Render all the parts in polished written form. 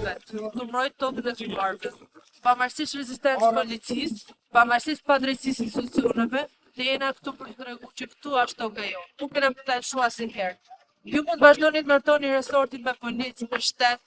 vetë, të mbrojtë tokën e çuvarëve. Pavarësisht rezistencës policisë, pavarësisht padrejtësisë institucioneve, ne jena këtu për të treguar që këtu është toka jonë. Nuk kena për ta lëshuar asnjëherë. Ju mund të vazhdoni të martoni resortin me policë, me shtet,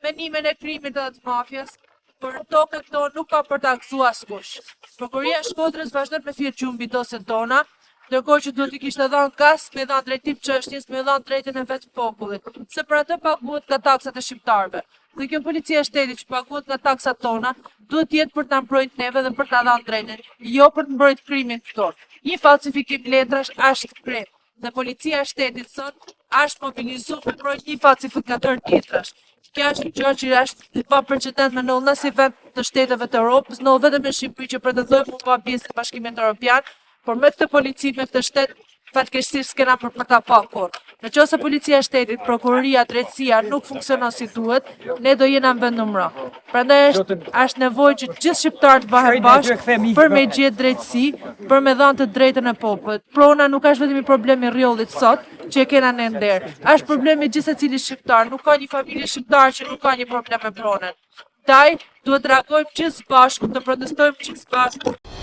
me nimen e krimit dhe të mafjas, për tokën tonë nuk ka për ta gëzuar askush. Prokuroria e Shkodrës vazhdon me fjet qumbi dosjet tona, ndërkohë që duhet i kishte dhënë gas, me dhënë drejtim çështjes, me dhënë drejtën e vetë popullit, se për atë paguhet nga taksat e shqiptarëve. Dhe kjo policia e shtetit që paguhet nga taksat tona, duhet jetë për ta mbrojtur neve dhe për ta dhënë drejtën, jo për të mbrojtur krimin këtor. Një falsifikim letrash është krim, dhe policia e shtetit sot është mobilizuar për të mbrojtur një falsifikator letrash. Kjo është një gjë që është pa precedent me ndodhur në si vend të shteteve të Europës, në vetëm në Shqipëri që pretendojmë të bëjmë pjesë e Bashkimit Evropian, por me këtë polici, me këtë shtet, fatkeqësisht s'kena për ta pa kur. Nëse policia e shtetit, prokuroria, drejtësia nuk funksionon si duhet, ne do jena në vend numër. Prandaj është nevojë që gjithë shqiptarët bëhen bashkë për me gjetë drejtësi, për me dhënë të drejtën e popullit. Prona nuk është vetëm i problemi i rrjollit sot, që e kena ne nder. Është problemi i gjithë secilit shqiptar, nuk ka një familje shqiptare që nuk ka një problem me pronën. Duhet të reagojmë gjithë bashku, të protestojmë gjithë bashku.